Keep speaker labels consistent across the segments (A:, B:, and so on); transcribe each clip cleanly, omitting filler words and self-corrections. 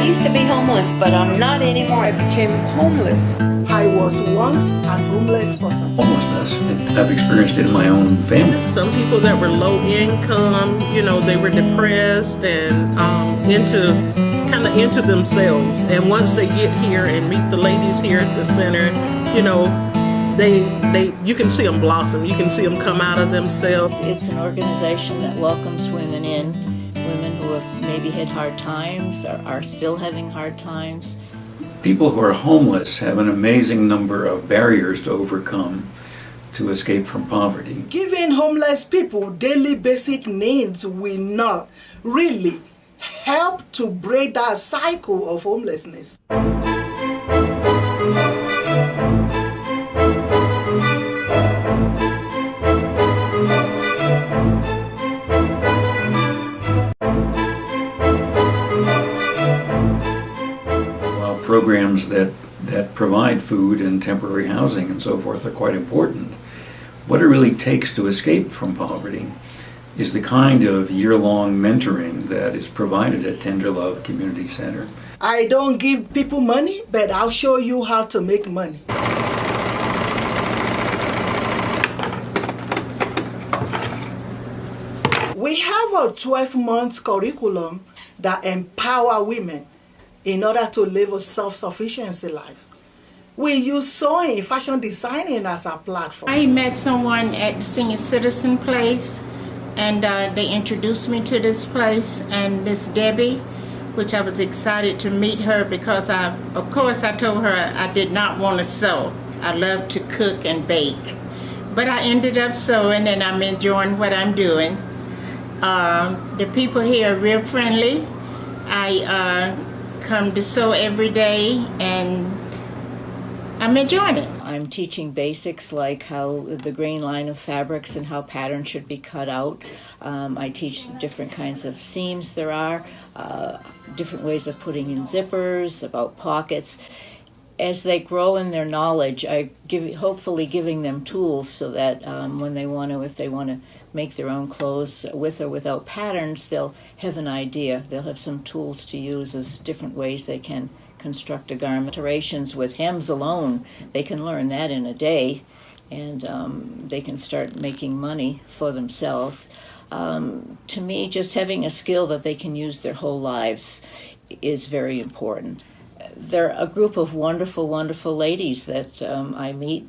A: used to be homeless, but I'm not anymore.
B: I became homeless.
C: I was once a homeless person.
D: Homelessness. I've experienced it in my own family.
B: Some people that were low income, they were depressed and into themselves. And once they get here and meet the ladies here at the center, you can see them blossom. You can see them come out of themselves.
A: It's an organization that welcomes women in, women who have maybe had hard times or are still having hard times.
D: People who are homeless have an amazing number of barriers to overcome to escape from poverty.
C: Giving homeless people daily basic needs will not really help to break that cycle of homelessness.
D: While programs that provide food and temporary housing and so forth are quite important, what it really takes to escape from poverty is the kind of year-long mentoring that is provided at Tenderlove Community Center.
C: I don't give people money, but I'll show you how to make money. We have a 12-month curriculum that empower women in order to live a self-sufficiency lives. We use sewing, fashion designing as our platform.
E: I met someone at the Senior Citizen Place, and they introduced me to this place, and Miss Debbie, which I was excited to meet her because I told her I did not want to sew. I love to cook and bake. But I ended up sewing, and I'm enjoying what I'm doing. The people here are real friendly. I come to sew every day, and I'm enjoying it.
A: I'm teaching basics like how the grain line of fabrics and how patterns should be cut out. I teach different kinds of seams there are, different ways of putting in zippers, about pockets. As they grow in their knowledge, hopefully giving them tools so that if they want to make their own clothes with or without patterns, they'll have an idea. They'll have some tools to use as different ways they can construct a garment. Alterations with hems alone, they can learn that in a day, and they can start making money for themselves. To me, just having a skill that they can use their whole lives is very important. They're a group of wonderful, wonderful ladies that I meet.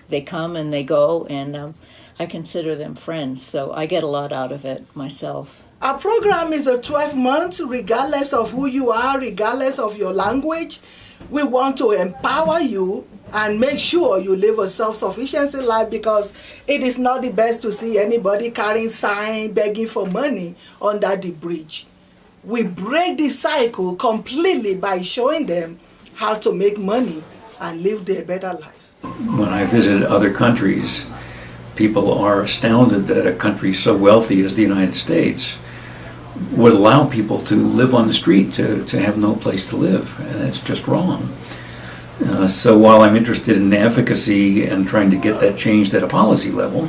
A: They come and they go, and I consider them friends, so I get a lot out of it myself.
C: Our program is a 12 months, regardless of who you are, regardless of your language. We want to empower you and make sure you live a self-sufficiency life, because it is not the best to see anybody carrying signs begging for money under the bridge. We break the cycle completely by showing them how to make money and live their better lives.
D: When I visit other countries, people are astounded that a country so wealthy as the United States would allow people to live on the street, to have no place to live, and it's just wrong. So while I'm interested in advocacy and trying to get that changed at a policy level,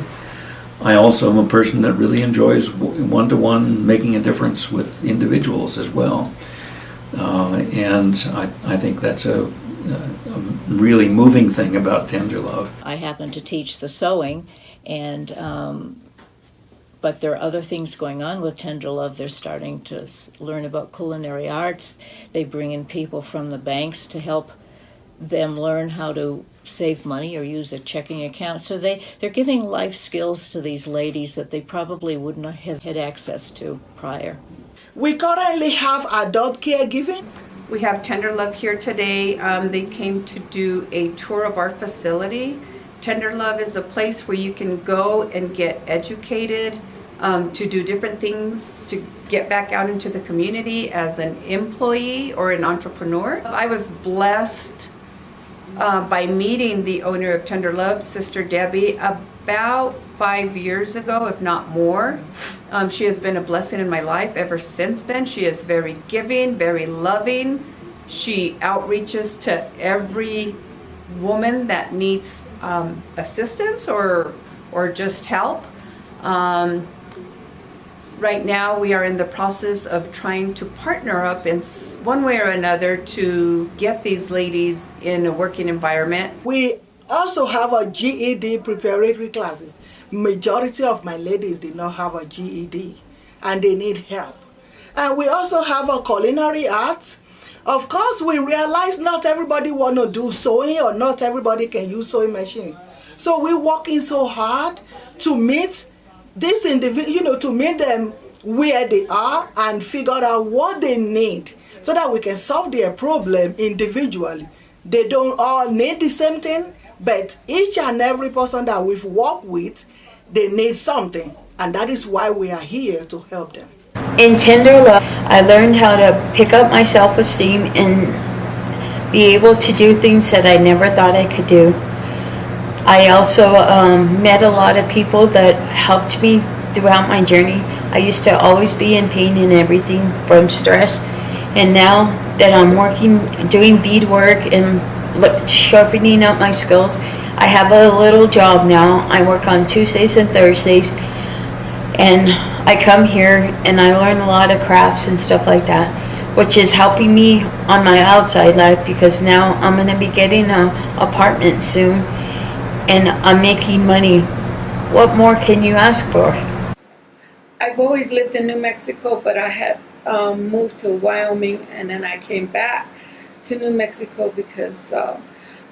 D: I also am a person that really enjoys one-to-one making a difference with individuals as well. And I think that's a really moving thing about Tenderlove.
A: I happen to teach the sewing, but there are other things going on with Tenderlove. They're starting to learn about culinary arts. They bring in people from the banks to help them learn how to save money or use a checking account. So they're giving life skills to these ladies that they probably would not have had access to prior.
C: We currently have adult caregiving.
F: We have Tenderlove here today. They came to do a tour of our facility. Tenderlove is a place where you can go and get educated, to do different things, to get back out into the community as an employee or an entrepreneur. I was blessed by meeting the owner of Tenderlove, Sister Debbie, about 5 years ago, if not more. She has been a blessing in my life ever since then. She is very giving, very loving. She outreaches to every woman that needs assistance or just help. Right now, we are in the process of trying to partner up in one way or another to get these ladies in a working environment.
C: We also have a GED preparatory classes. Majority of my ladies did not have a GED and they need help. And we also have a culinary arts. Of course, we realize not everybody want to do sewing or not everybody can use sewing machine. So we're working so hard to meet this individual, to meet them where they are and figure out what they need so that we can solve their problem individually. They don't all need the same thing, but each and every person that we've worked with, they need something. And that is why we are here to help them.
G: In Tenderlove, I learned how to pick up my self-esteem and be able to do things that I never thought I could do. I also met a lot of people that helped me throughout my journey. I used to always be in pain and everything from stress, and now that I'm working, doing beadwork and sharpening up my skills, I have a little job now. I work on Tuesdays and Thursdays, and I come here and I learn a lot of crafts and stuff like that, which is helping me on my outside life, because now I'm going to be getting an apartment soon and I'm making money. What more can you ask for?
H: I've always lived in New Mexico, but I had moved to Wyoming, and then I came back to New Mexico because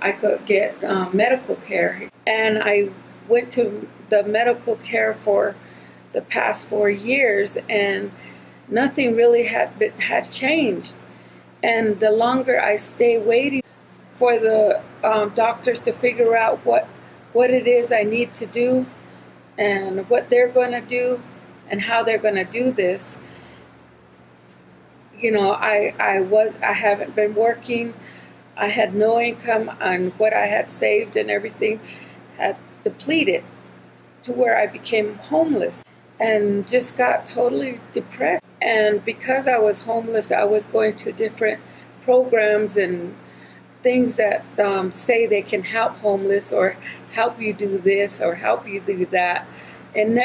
H: I could get medical care. And I went to the medical care for the past 4 years, and nothing really had changed. And the longer I stay waiting for the doctors to figure out what it is I need to do and what they're going to do and how they're going to do this, you know, I haven't been working. I had no income, and what I had saved and everything had depleted to where I became homeless and just got totally depressed. And because I was homeless, I was going to different programs and things that say they can help homeless or help you do this or help you do that, and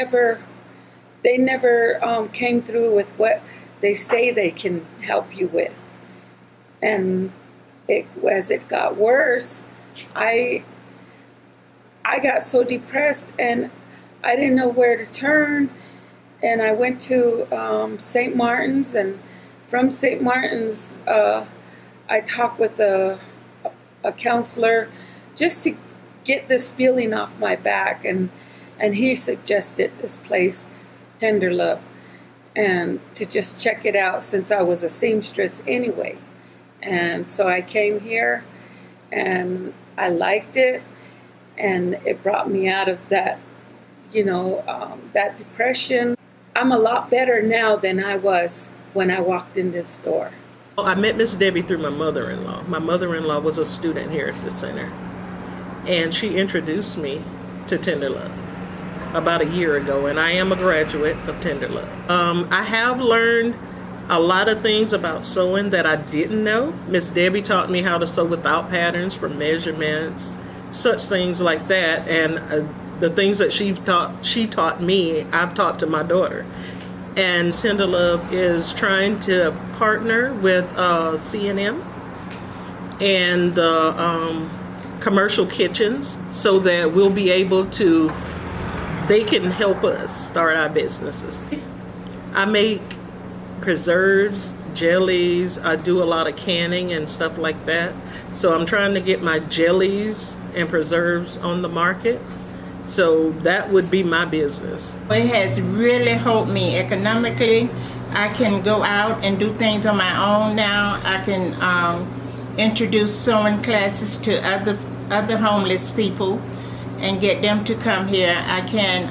H: they never came through with what they say they can help you with. And as it got worse, I got so depressed and I didn't know where to turn. And I went to St. Martin's, and from St. Martin's, I talked with a counselor just to get this feeling off my back, and he suggested this place, Tenderlove, and to just check it out since I was a seamstress anyway. And so I came here and I liked it, and it brought me out of that, that depression. I'm a lot better now than I was when I walked in this store.
B: I met Miss Debbie through my mother-in-law. My mother-in-law was a student here at the center, and she introduced me to Tenderlove about a year ago, and I am a graduate of Tenderlove. I have learned a lot of things about sewing that I didn't know. Miss Debbie taught me how to sew without patterns for measurements, such things like that, and the things that she taught me, I've taught to my daughter. And Tenderlove is trying to partner with C&M and the commercial kitchens so that we'll be able to, they can help us start our businesses. I make preserves, jellies, I do a lot of canning and stuff like that. So I'm trying to get my jellies and preserves on the market. So that would be my business.
E: It has really helped me economically. I can go out and do things on my own now. I can introduce sewing classes to other homeless people and get them to come here. I can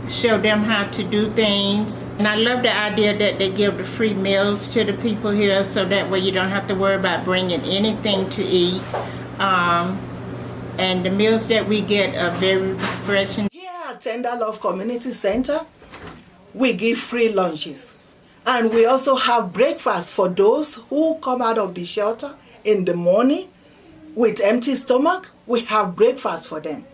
E: show them how to do things. And I love the idea that they give the free meals to the people here, so that way you don't have to worry about bringing anything to eat. And the meals that we get are very refreshing.
C: Here at Tenderlove Community Center, we give free lunches. And we also have breakfast for those who come out of the shelter in the morning with empty stomach. We have breakfast for them.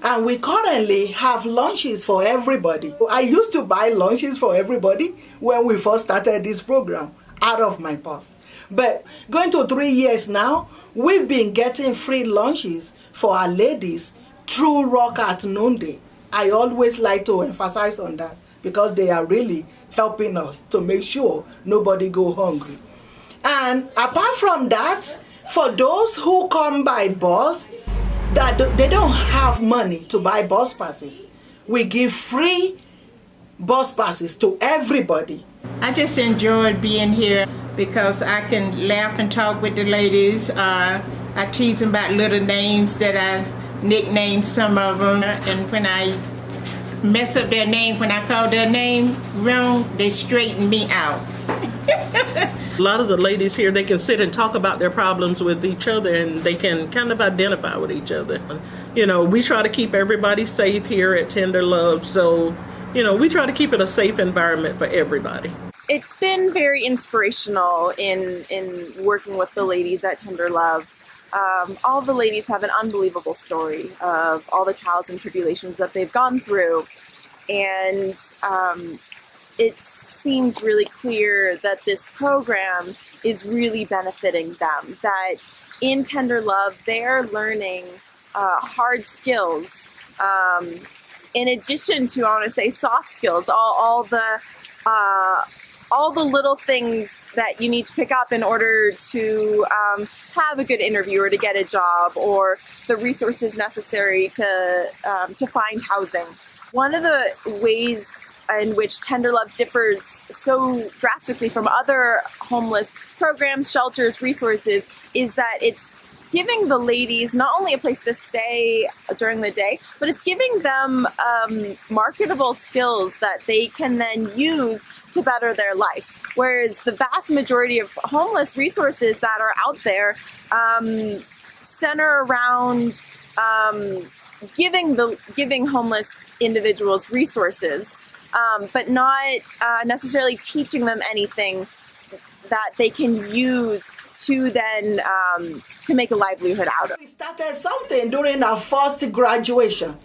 C: And we currently have lunches for everybody. I used to buy lunches for everybody when we first started this program out of my purse. But going to 3 years now, we've been getting free lunches for our ladies through Rock at Noonday. I always like to emphasize on that because they are really helping us to make sure nobody go hungry. And apart from that, for those who come by bus, that they don't have money to buy bus passes, we give free bus passes to everybody.
E: I just enjoyed being here because I can laugh and talk with the ladies. I tease them about little names that I nicknamed some of them, and when I mess up their name, when I call their name wrong, they straighten me out.
B: A lot of the ladies here, they can sit and talk about their problems with each other, and they can kind of identify with each other. You know, we try to keep everybody safe here at Tenderlove, so, you know, we try to keep it a safe environment for everybody.
I: It's been very inspirational in working with the ladies at Tenderlove. All the ladies have an unbelievable story of all the trials and tribulations that they've gone through, and it seems really clear that this program is really benefiting them, that in Tenderlove they're learning hard skills in addition to, I want to say, soft skills, all the little things that you need to pick up in order to have a good interview or to get a job, or the resources necessary to find housing. One of the ways in which Tenderlove differs so drastically from other homeless programs, shelters, resources, is that it's giving the ladies not only a place to stay during the day, but it's giving them marketable skills that they can then use to better their life. Whereas the vast majority of homeless resources that are out there center around giving homeless individuals resources, but not necessarily teaching them anything that they can use to then to make a livelihood out of.
C: We started something during our first graduation.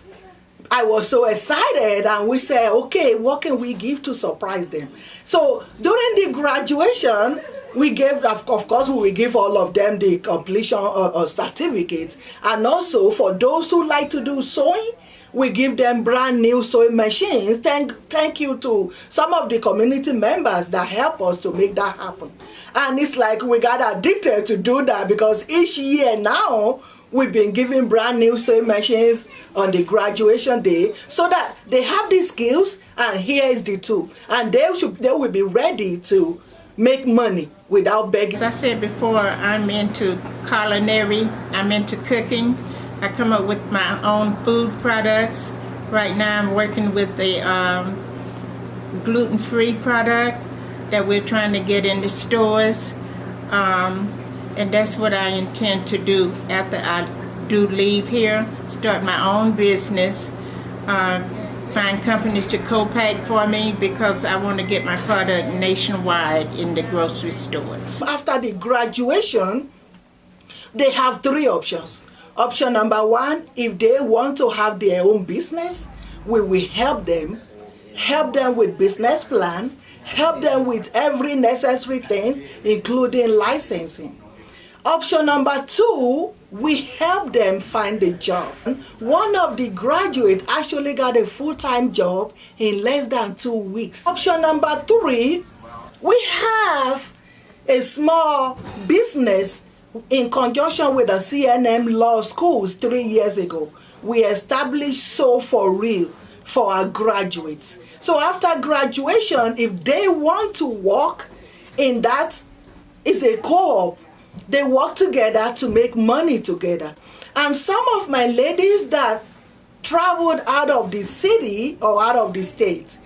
C: I was so excited, and we said, okay, what can we give to surprise them? So during the graduation, we gave, of course, we will give all of them the completion certificates. And also for those who like to do sewing, we give them brand new sewing machines. Thank you to some of the community members that help us to make that happen. And it's like we got addicted to do that, because each year now we've been giving brand new sewing machines on the graduation day, so that they have the skills, and here is the tool, and they will be ready to make money without begging.
E: As I said before, I'm into culinary, I'm into cooking. I come up with my own food products. Right now I'm working with a gluten-free product that we're trying to get in the stores. And that's what I intend to do after I do leave here. Start my own business, find companies to co-pack for me, because I want to get my product nationwide in the grocery stores.
C: After the graduation, they have 3 options. Option number 1, if they want to have their own business, we will help them with business plan, help them with every necessary things, including licensing. Option number 2, we help them find a job. One of the graduates actually got a full-time job in less than 2 weeks. Option number 3, we have a small business in conjunction with the CNM Law Schools 3 years ago. We established Sew for Real for our graduates. So after graduation, if they want to work in that, is a co-op. They work together to make money together. And some of my ladies that traveled out of the city or out of the state,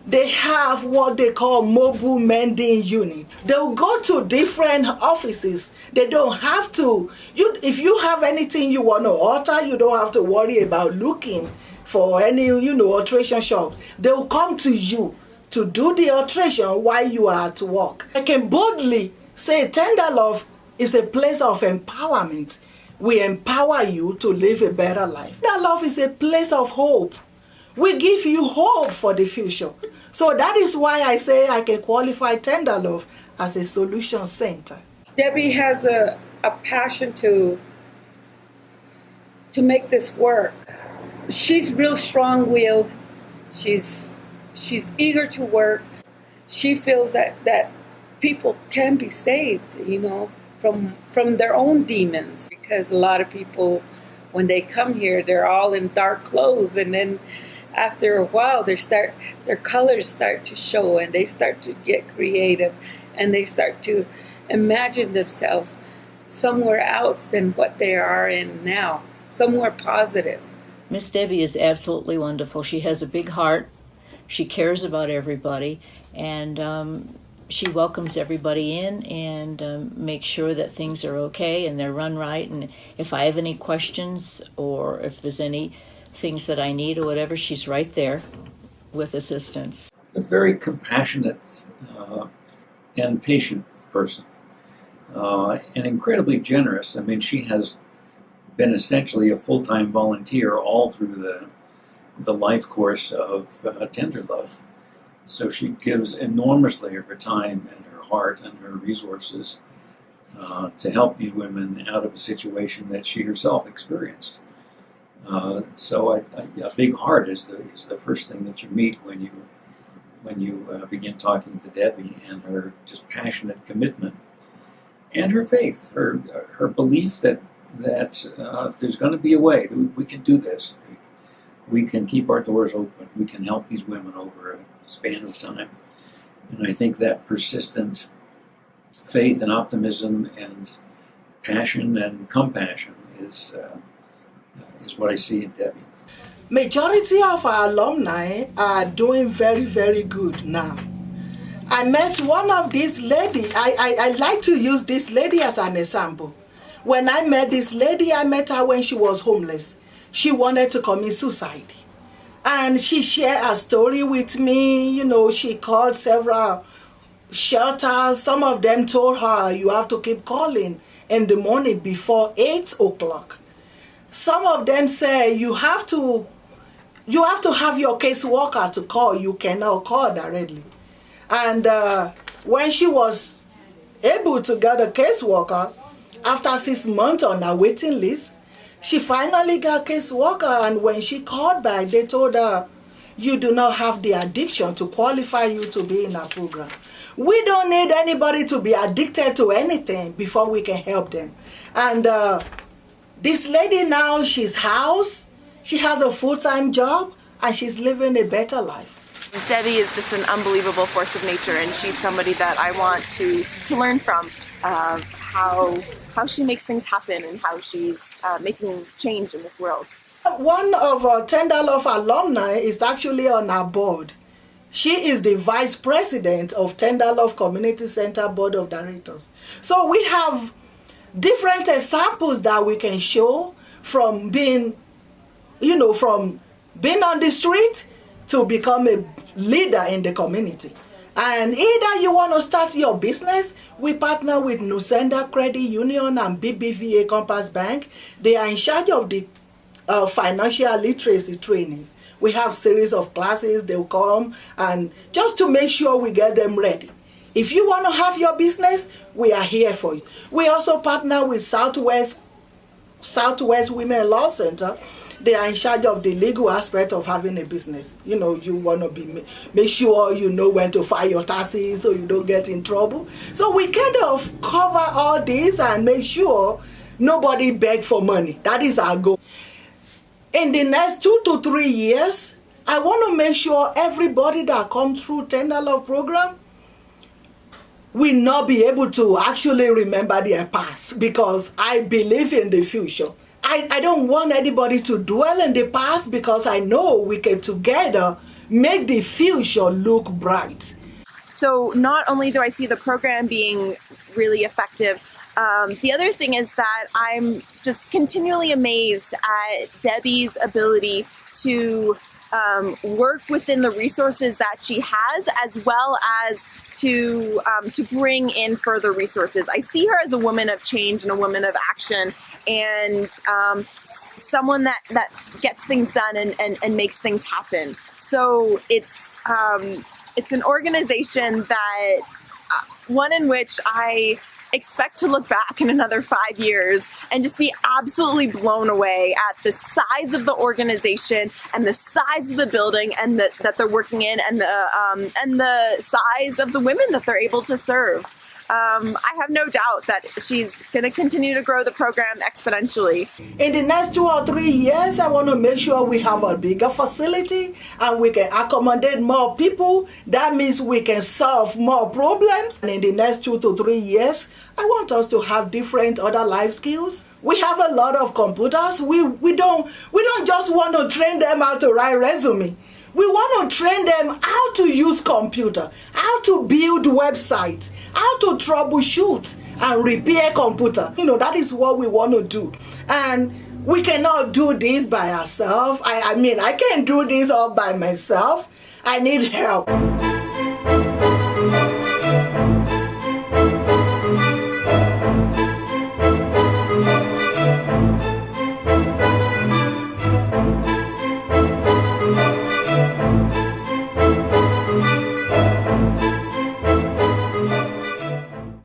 C: they have what they call mobile mending units. They'll go to different offices. They don't have to. If you have anything you want to alter, you don't have to worry about looking for any, alteration shops. They'll come to you to do the alteration while you are at work. I can boldly say Tenderlove is a place of empowerment. We empower you to live a better life. Tenderlove is a place of hope. We give you hope for the future. So that is why I say I can qualify Tenderlove as a solution center.
H: Debbie has a passion to make this work. She's real strong-willed. She's eager to work. She feels that people can be saved, from their own demons. Because a lot of people, when they come here, they're all in dark clothes, and then after a while, their colors start to show, and they start to get creative, and they start to imagine themselves somewhere else than what they are in now, somewhere positive.
A: Miss Debbie is absolutely wonderful. She has a big heart. She cares about everybody, and she welcomes everybody in and makes sure that things are okay and they're run right. And if I have any questions or if there's any things that I need or whatever, she's right there with assistance.
D: A very compassionate and patient person, and incredibly generous. I mean, she has been essentially a full-time volunteer all through the life course of Tenderlove. So she gives enormously of her time and her heart and her resources to help these women out of a situation that she herself experienced. So a big heart is the first thing that you meet when you begin talking to Debbie, and her just passionate commitment, and her faith, her belief that there's going to be a way. We can do this. We can keep our doors open. We can help these women over a span of time. And I think that persistent faith and optimism and passion and compassion is what I see in Debbie.
C: Majority of our alumni are doing very, very good now. I met one of these lady. I like to use this lady as an example. When I met this lady, I met her when she was homeless. She wanted to commit suicide. And she shared a story with me. She called several shelters. Some of them told her, you have to keep calling in the morning before 8 o'clock. Some of them say you have to have your caseworker to call. You cannot call directly. And when she was able to get a caseworker, after 6 months on a waiting list, she finally got a caseworker. And when she called back, they told her, you do not have the addiction to qualify you to be in our program. We don't need anybody to be addicted to anything before we can help them. And this lady now, she's housed, she has a full-time job, and she's living a better life.
I: Debbie is just an unbelievable force of nature, and she's somebody that I want to learn from, how she makes things happen and how she's making change in this world.
C: One of our Tenderlove alumni is actually on our board. She is the vice president of Tenderlove Community Center Board of Directors. So we have different examples that we can show from being, from being on the street to become a leader in the community. And either you want to start your business, we partner with Nusenda Credit Union and BBVA Compass Bank. They are in charge of the financial literacy trainings. We have series of classes, they'll come, and just to make sure we get them ready. If you want to have your business, we are here for you. We also partner with Southwest Women Law Center. They are in charge of the legal aspect of having a business. You want to make sure you know when to file your taxes so you don't get in trouble. So we kind of cover all this and make sure nobody beg for money. That is our goal. In the next 2 to 3 years, I want to make sure everybody that comes through Tenderlove program will not be able to actually remember their past, because I believe in the future. I don't want anybody to dwell in the past, because I know we can together make the future look bright.
I: So not only do I see the program being really effective, the other thing is that I'm just continually amazed at Debbie's ability to work within the resources that she has, as well as to bring in further resources. I see her as a woman of change and a woman of action, and someone that gets things done and makes things happen. So it's an organization that one in which I expect to look back in another 5 years and just be absolutely blown away at the size of the organization and the size of the building and that they're working in, and the size of the women that they're able to serve. I have no doubt that she's going to continue to grow the program exponentially.
C: In the next 2 or 3 years, I want to make sure we have a bigger facility and we can accommodate more people. That means we can solve more problems. And in the next 2 to 3 years, I want us to have different other life skills. We have a lot of computers. We don't just want to train them how to write resume. We want to train them how to use computer, how to build websites, how to troubleshoot and repair computer. That is what we want to do. And we cannot do this by ourselves. I mean, I can't do this all by myself. I need help.